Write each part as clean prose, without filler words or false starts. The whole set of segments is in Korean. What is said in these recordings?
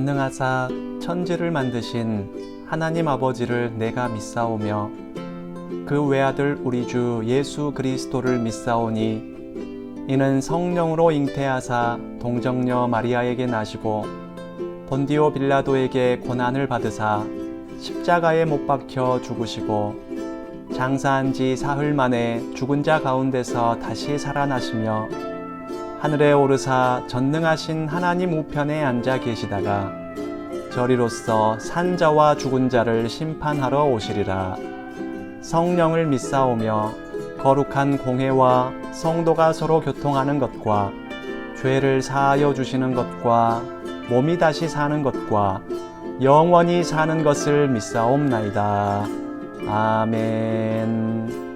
전능하사 천지를 만드신 하나님 아버지를 내가 믿사오며 그 외아들 우리 주 예수 그리스도를 믿사오니 이는 성령으로 잉태하사 동정녀 마리아에게 나시고 본디오 빌라도에게 고난을 받으사 십자가에 못 박혀 죽으시고 장사한 지 사흘 만에 죽은 자 가운데서 다시 살아나시며 하늘에 오르사 전능하신 하나님 우편에 앉아 계시다가 저리로서 산 자와 죽은 자를 심판하러 오시리라. 성령을 믿사오며 거룩한 공회와 성도가 서로 교통하는 것과 죄를 사하여 주시는 것과 몸이 다시 사는 것과 영원히 사는 것을 믿사옵나이다. 아멘.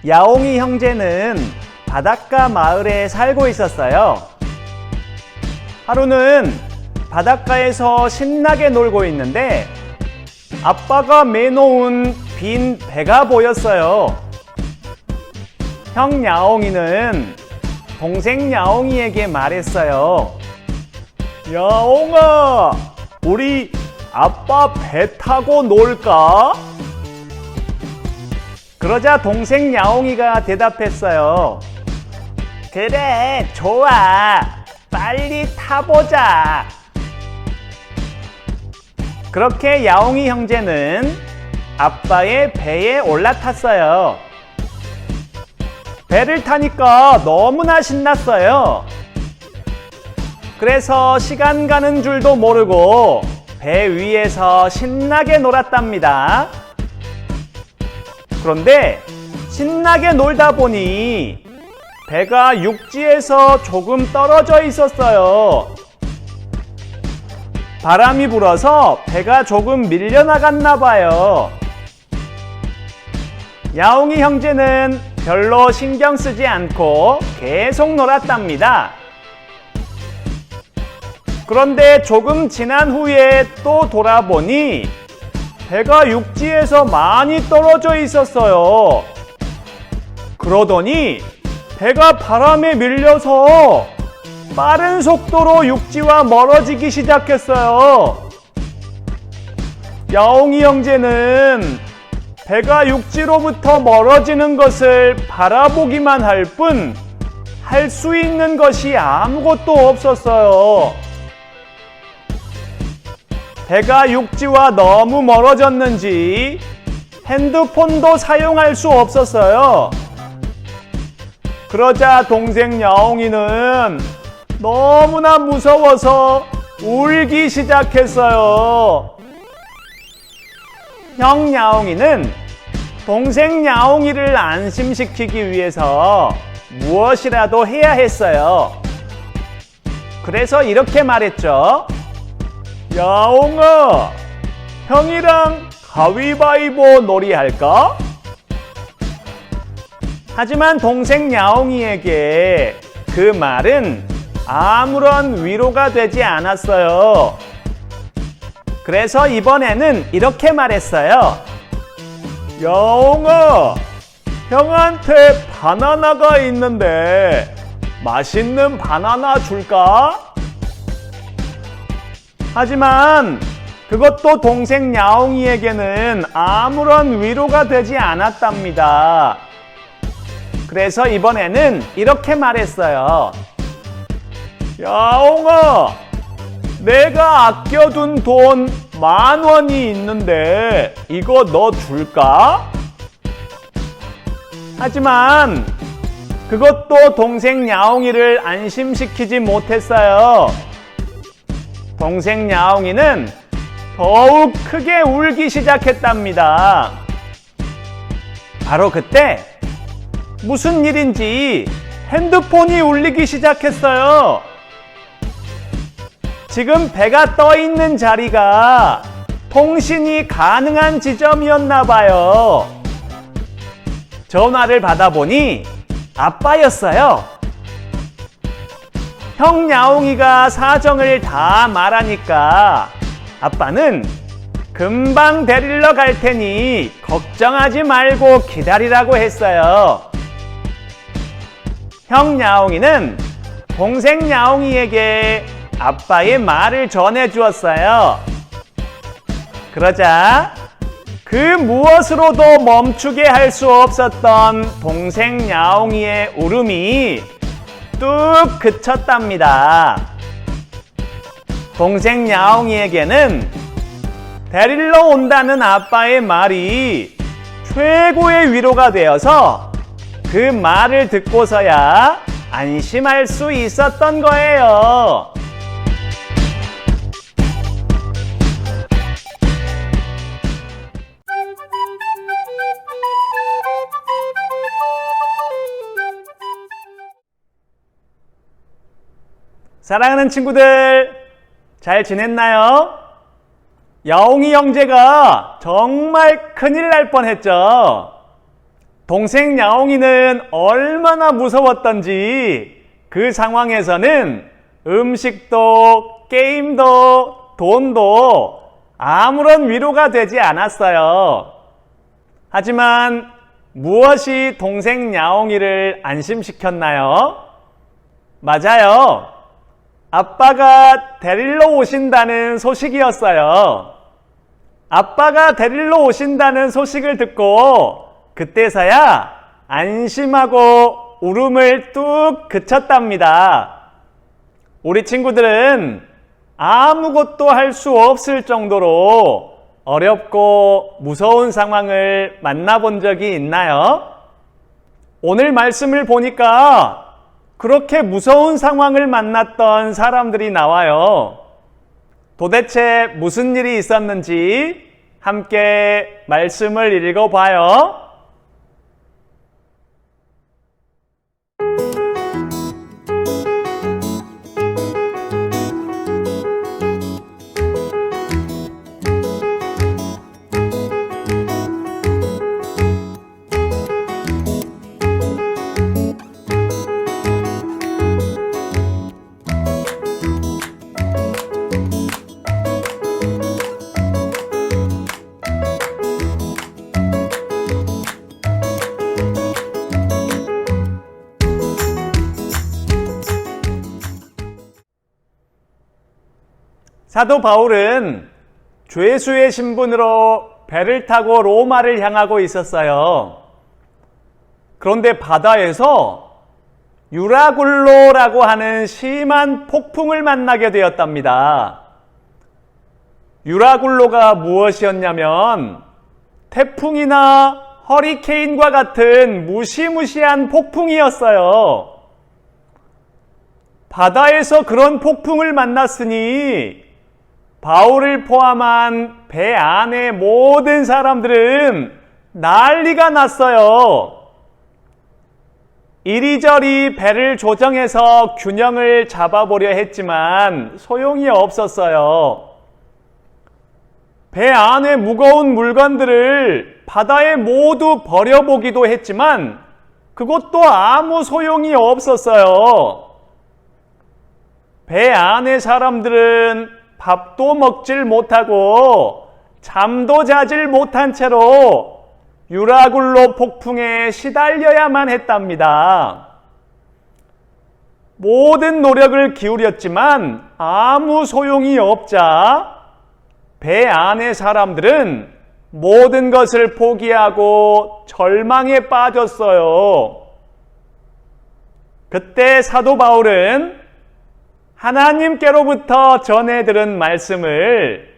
야옹이 형제는 바닷가 마을에 살고 있었어요. 하루는 바닷가에서 신나게 놀고 있는데 아빠가 매놓은 빈 배가 보였어요. 형 야옹이는 동생 야옹이에게 말했어요. 야옹아, 우리 아빠 배 타고 놀까? 그러자 동생 야옹이가 대답했어요. 그래, 좋아. 빨리 타보자. 그렇게 야옹이 형제는 아빠의 배에 올라탔어요. 배를 타니까 너무나 신났어요. 그래서 시간 가는 줄도 모르고 배 위에서 신나게 놀았답니다. 그런데 신나게 놀다 보니 배가 육지에서 조금 떨어져 있었어요. 바람이 불어서 배가 조금 밀려나갔나 봐요. 야옹이 형제는 별로 신경 쓰지 않고 계속 놀았답니다. 그런데 조금 지난 후에 또 돌아보니 배가 육지에서 많이 떨어져 있었어요. 그러더니 배가 바람에 밀려서 빠른 속도로 육지와 멀어지기 시작했어요. 야옹이 형제는 배가 육지로부터 멀어지는 것을 바라보기만 할 뿐 할 수 있는 것이 아무것도 없었어요. 배가 육지와 너무 멀어졌는지 핸드폰도 사용할 수 없었어요. 그러자 동생 야옹이는 너무나 무서워서 울기 시작했어요. 형 야옹이는 동생 야옹이를 안심시키기 위해서 무엇이라도 해야 했어요. 그래서 이렇게 말했죠. 야옹아, 형이랑 가위바위보 놀이 할까? 하지만 동생 야옹이에게 그 말은 아무런 위로가 되지 않았어요. 그래서 이번에는 이렇게 말했어요. 야옹아, 형한테 바나나가 있는데 맛있는 바나나 줄까? 하지만 그것도 동생 야옹이에게는 아무런 위로가 되지 않았답니다. 그래서 이번에는 이렇게 말했어요. 야옹아, 내가 아껴둔 돈 10,000원이 있는데 이거 너 줄까? 하지만 그것도 동생 야옹이를 안심시키지 못했어요. 동생 야옹이는 더욱 크게 울기 시작했답니다. 바로 그때 무슨 일인지 핸드폰이 울리기 시작했어요. 지금 배가 떠 있는 자리가 통신이 가능한 지점이었나 봐요. 전화를 받아보니 아빠였어요. 형 야옹이가 사정을 다 말하니까 아빠는 금방 데리러 갈 테니 걱정하지 말고 기다리라고 했어요. 형 야옹이는 동생 야옹이에게 아빠의 말을 전해 주었어요. 그러자 그 무엇으로도 멈추게 할 수 없었던 동생 야옹이의 울음이 뚝 그쳤답니다. 동생 야옹이에게는 데리러 온다는 아빠의 말이 최고의 위로가 되어서 그 말을 듣고서야 안심할 수 있었던 거예요. 사랑하는 친구들, 잘 지냈나요? 야옹이 형제가 정말 큰일 날 뻔했죠. 동생 야옹이는 얼마나 무서웠던지 그 상황에서는 음식도 게임도 돈도 아무런 위로가 되지 않았어요. 하지만 무엇이 동생 야옹이를 안심시켰나요? 맞아요. 아빠가 데리러 오신다는 소식이었어요. 아빠가 데리러 오신다는 소식을 듣고 그때서야 안심하고 울음을 뚝 그쳤답니다. 우리 친구들은 아무것도 할 수 없을 정도로 어렵고 무서운 상황을 만나본 적이 있나요? 오늘 말씀을 보니까 그렇게 무서운 상황을 만났던 사람들이 나와요. 도대체 무슨 일이 있었는지 함께 말씀을 읽어봐요. 사도 바울은 죄수의 신분으로 배를 타고 로마를 향하고 있었어요. 그런데 바다에서 유라굴로라고 하는 심한 폭풍을 만나게 되었답니다. 유라굴로가 무엇이었냐면 태풍이나 허리케인과 같은 무시무시한 폭풍이었어요. 바다에서 그런 폭풍을 만났으니 바울을 포함한 배 안의 모든 사람들은 난리가 났어요. 이리저리 배를 조정해서 균형을 잡아보려 했지만 소용이 없었어요. 배 안에 무거운 물건들을 바다에 모두 버려보기도 했지만 그것도 아무 소용이 없었어요. 배 안의 사람들은 밥도 먹질 못하고 잠도 자질 못한 채로 유라굴로 폭풍에 시달려야만 했답니다. 모든 노력을 기울였지만 아무 소용이 없자 배 안의 사람들은 모든 것을 포기하고 절망에 빠졌어요. 그때 사도 바울은 하나님께로부터 전해 들은 말씀을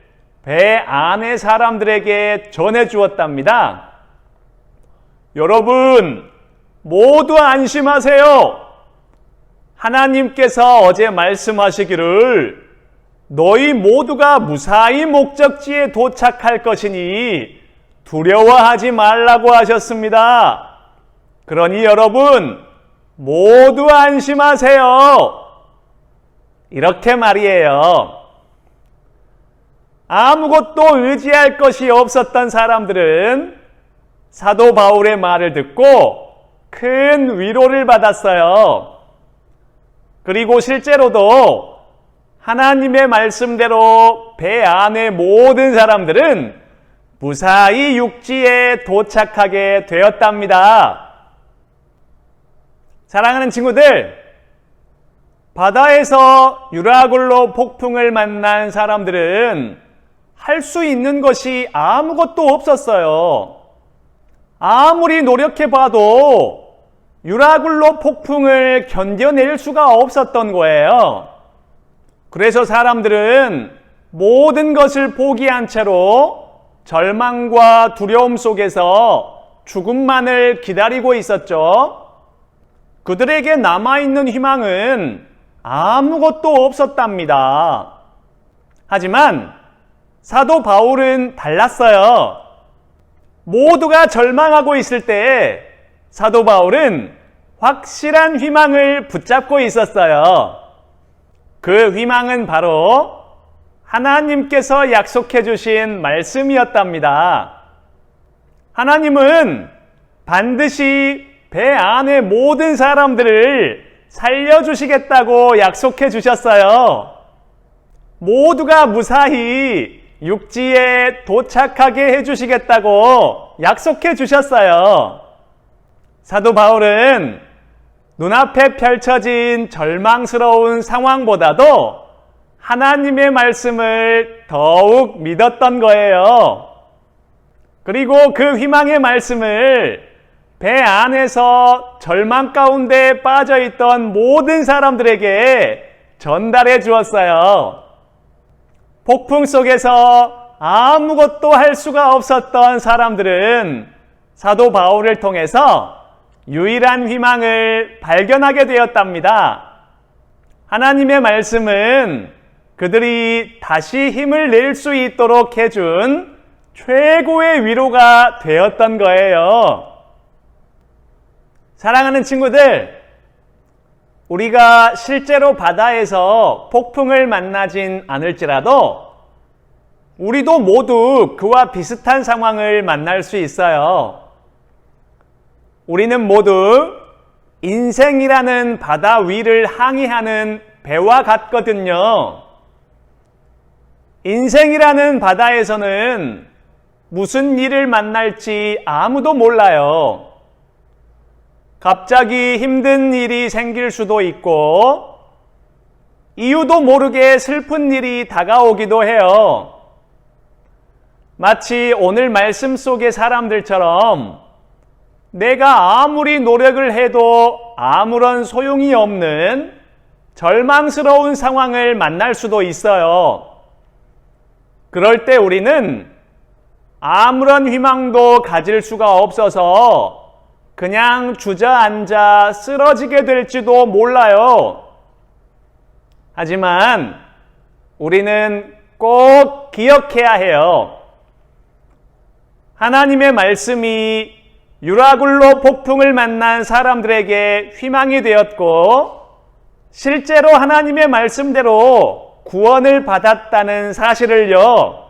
배 안의 사람들에게 전해 주었답니다. 여러분, 모두 안심하세요. 하나님께서 어제 말씀하시기를 너희 모두가 무사히 목적지에 도착할 것이니 두려워하지 말라고 하셨습니다. 그러니 여러분, 모두 안심하세요. 이렇게 말이에요. 아무것도 의지할 것이 없었던 사람들은 사도 바울의 말을 듣고 큰 위로를 받았어요. 그리고 실제로도 하나님의 말씀대로 배 안의 모든 사람들은 무사히 육지에 도착하게 되었답니다. 사랑하는 친구들, 바다에서 유라굴로 폭풍을 만난 사람들은 할 수 있는 것이 아무것도 없었어요. 아무리 노력해봐도 유라굴로 폭풍을 견뎌낼 수가 없었던 거예요. 그래서 사람들은 모든 것을 포기한 채로 절망과 두려움 속에서 죽음만을 기다리고 있었죠. 그들에게 남아있는 희망은 아무것도 없었답니다. 하지만 사도 바울은 달랐어요. 모두가 절망하고 있을 때 사도 바울은 확실한 희망을 붙잡고 있었어요. 그 희망은 바로 하나님께서 약속해 주신 말씀이었답니다. 하나님은 반드시 배 안의 모든 사람들을 살려주시겠다고 약속해 주셨어요. 모두가 무사히 육지에 도착하게 해주시겠다고 약속해 주셨어요. 사도 바울은 눈앞에 펼쳐진 절망스러운 상황보다도 하나님의 말씀을 더욱 믿었던 거예요. 그리고 그 희망의 말씀을 배 안에서 절망 가운데 빠져있던 모든 사람들에게 전달해 주었어요. 폭풍 속에서 아무것도 할 수가 없었던 사람들은 사도 바울을 통해서 유일한 희망을 발견하게 되었답니다. 하나님의 말씀은 그들이 다시 힘을 낼 수 있도록 해준 최고의 위로가 되었던 거예요. 사랑하는 친구들, 우리가 실제로 바다에서 폭풍을 만나진 않을지라도 우리도 모두 그와 비슷한 상황을 만날 수 있어요. 우리는 모두 인생이라는 바다 위를 항해하는 배와 같거든요. 인생이라는 바다에서는 무슨 일을 만날지 아무도 몰라요. 갑자기 힘든 일이 생길 수도 있고 이유도 모르게 슬픈 일이 다가오기도 해요. 마치 오늘 말씀 속의 사람들처럼 내가 아무리 노력을 해도 아무런 소용이 없는 절망스러운 상황을 만날 수도 있어요. 그럴 때 우리는 아무런 희망도 가질 수가 없어서 그냥 주저앉아 쓰러지게 될지도 몰라요. 하지만 우리는 꼭 기억해야 해요. 하나님의 말씀이 유라굴로 폭풍을 만난 사람들에게 희망이 되었고 실제로 하나님의 말씀대로 구원을 받았다는 사실을요.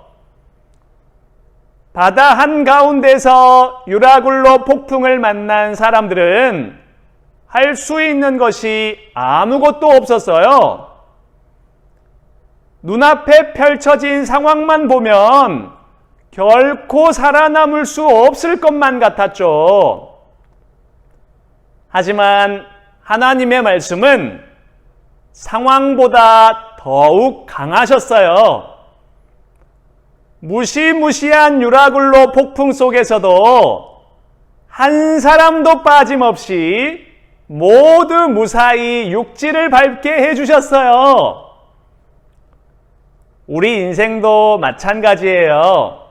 바다 한가운데서 유라굴로 폭풍을 만난 사람들은 할 수 있는 것이 아무것도 없었어요. 눈앞에 펼쳐진 상황만 보면 결코 살아남을 수 없을 것만 같았죠. 하지만 하나님의 말씀은 상황보다 더욱 강하셨어요. 무시무시한 유라굴로 폭풍 속에서도 한 사람도 빠짐없이 모두 무사히 육지를 밟게 해주셨어요. 우리 인생도 마찬가지예요.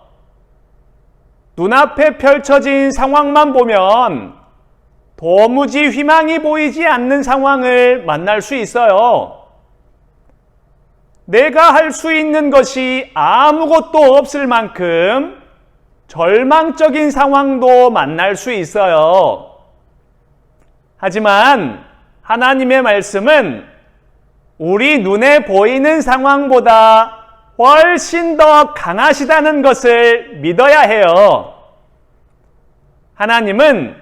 눈앞에 펼쳐진 상황만 보면 도무지 희망이 보이지 않는 상황을 만날 수 있어요. 내가 할 수 있는 것이 아무것도 없을 만큼 절망적인 상황도 만날 수 있어요. 하지만 하나님의 말씀은 우리 눈에 보이는 상황보다 훨씬 더 강하시다는 것을 믿어야 해요. 하나님은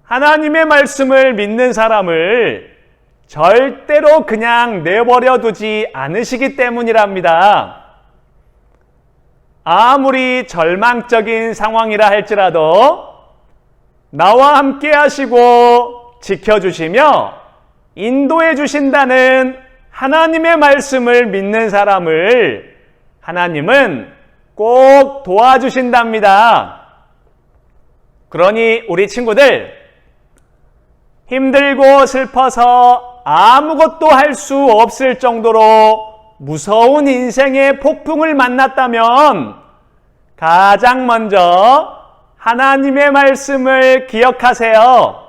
하나님의 말씀을 믿는 사람을 절대로 그냥 내버려 두지 않으시기 때문이랍니다. 아무리 절망적인 상황이라 할지라도 나와 함께 하시고 지켜주시며 인도해 주신다는 하나님의 말씀을 믿는 사람을 하나님은 꼭 도와주신답니다. 그러니 우리 친구들, 힘들고 슬퍼서 아무것도 할 수 없을 정도로 무서운 인생의 폭풍을 만났다면 가장 먼저 하나님의 말씀을 기억하세요.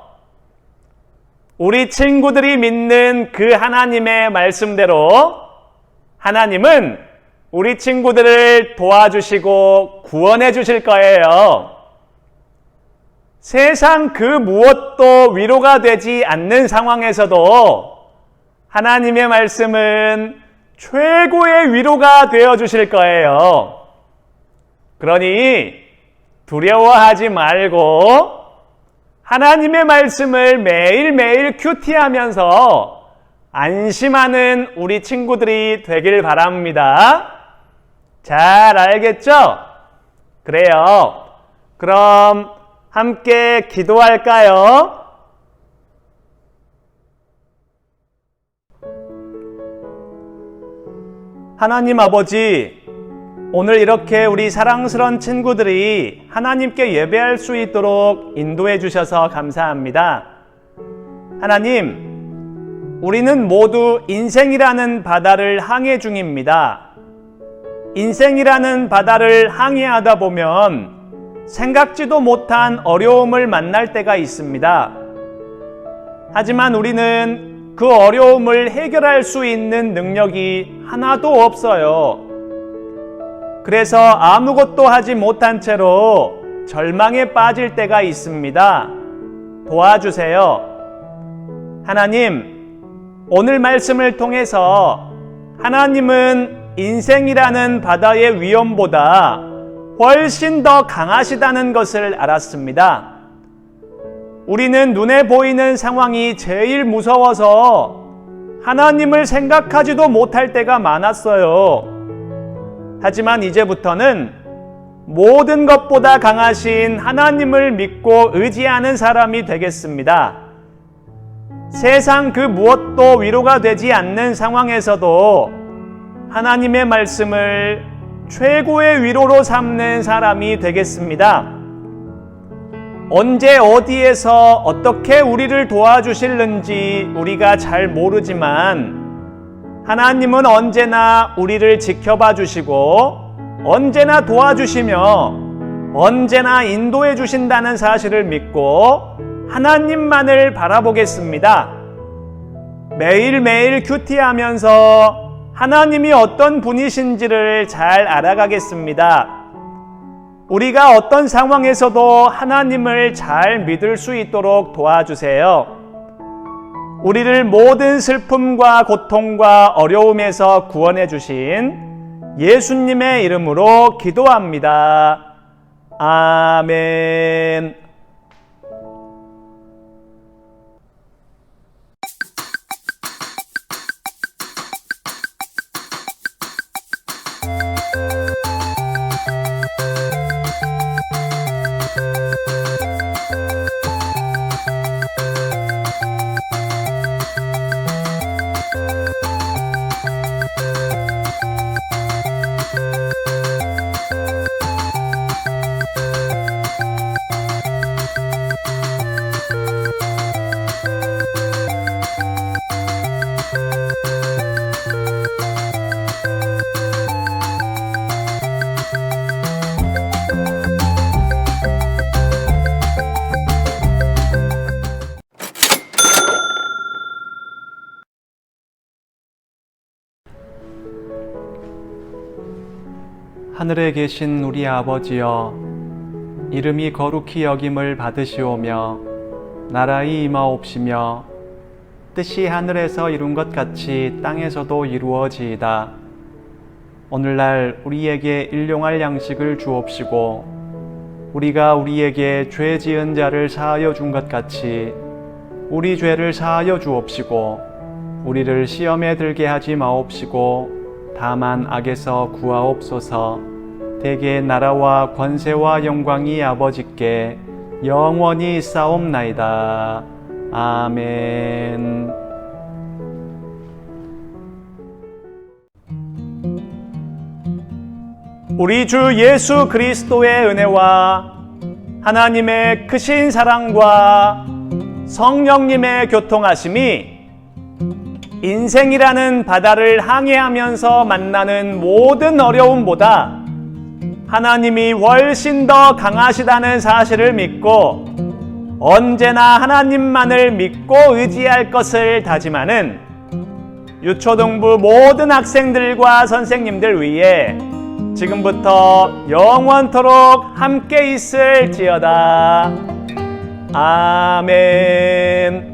우리 친구들이 믿는 그 하나님의 말씀대로 하나님은 우리 친구들을 도와주시고 구원해 주실 거예요. 세상 그 무엇도 위로가 되지 않는 상황에서도 하나님의 말씀은 최고의 위로가 되어 주실 거예요. 그러니 두려워하지 말고 하나님의 말씀을 매일매일 큐티하면서 안심하는 우리 친구들이 되길 바랍니다. 잘 알겠죠? 그래요. 그럼 함께 기도할까요? 하나님 아버지, 오늘 이렇게 우리 사랑스러운 친구들이 하나님께 예배할 수 있도록 인도해 주셔서 감사합니다. 하나님, 우리는 모두 인생이라는 바다를 항해 중입니다. 인생이라는 바다를 항해하다 보면 생각지도 못한 어려움을 만날 때가 있습니다. 하지만 우리는 그 어려움을 해결할 수 있는 능력이 하나도 없어요. 그래서 아무것도 하지 못한 채로 절망에 빠질 때가 있습니다. 도와주세요. 하나님, 오늘 말씀을 통해서 하나님은 인생이라는 바다의 위험보다 훨씬 더 강하시다는 것을 알았습니다. 우리는 눈에 보이는 상황이 제일 무서워서 하나님을 생각하지도 못할 때가 많았어요. 하지만 이제부터는 모든 것보다 강하신 하나님을 믿고 의지하는 사람이 되겠습니다. 세상 그 무엇도 위로가 되지 않는 상황에서도 하나님의 말씀을 최고의 위로로 삼는 사람이 되겠습니다. 언제 어디에서 어떻게 우리를 도와주실는지 우리가 잘 모르지만 하나님은 언제나 우리를 지켜봐 주시고 언제나 도와주시며 언제나 인도해 주신다는 사실을 믿고 하나님만을 바라보겠습니다. 매일매일 큐티하면서 하나님이 어떤 분이신지를 잘 알아가겠습니다. 우리가 어떤 상황에서도 하나님을 잘 믿을 수 있도록 도와주세요. 우리를 모든 슬픔과 고통과 어려움에서 구원해 주신 예수님의 이름으로 기도합니다. 아멘. 하늘에 계신 우리 아버지여, 이름이 거룩히 여김을 받으시오며 나라의 임하옵시며 뜻이 하늘에서 이룬 것 같이 땅에서도 이루어지이다. 오늘날 우리에게 일용할 양식을 주옵시고 우리가 우리에게 죄 지은 자를 사하여 준 것 같이 우리 죄를 사하여 주옵시고 우리를 시험에 들게 하지 마옵시고 다만 악에서 구하옵소서. 대개 나라와 권세와 영광이 아버지께 영원히 싸움나이다. 아멘. 우리 주 예수 그리스도의 은혜와 하나님의 크신 사랑과 성령님의 교통하심이 인생이라는 바다를 항해하면서 만나는 모든 어려움보다 하나님이 훨씬 더 강하시다는 사실을 믿고 언제나 하나님만을 믿고 의지할 것을 다짐하는 유초등부 모든 학생들과 선생님들 위해 지금부터 영원토록 함께 있을지어다. 아멘.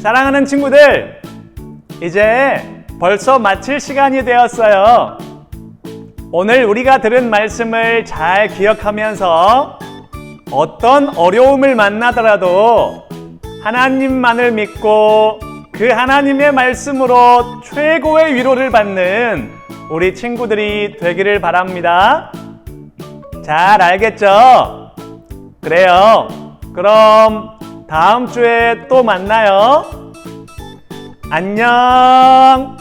사랑하는 친구들, 이제 벌써 마칠 시간이 되었어요. 오늘 우리가 들은 말씀을 잘 기억하면서 어떤 어려움을 만나더라도 하나님만을 믿고 그 하나님의 말씀으로 최고의 위로를 받는 우리 친구들이 되기를 바랍니다. 잘 알겠죠? 그래요. 그럼 다음 주에 또 만나요. 안녕.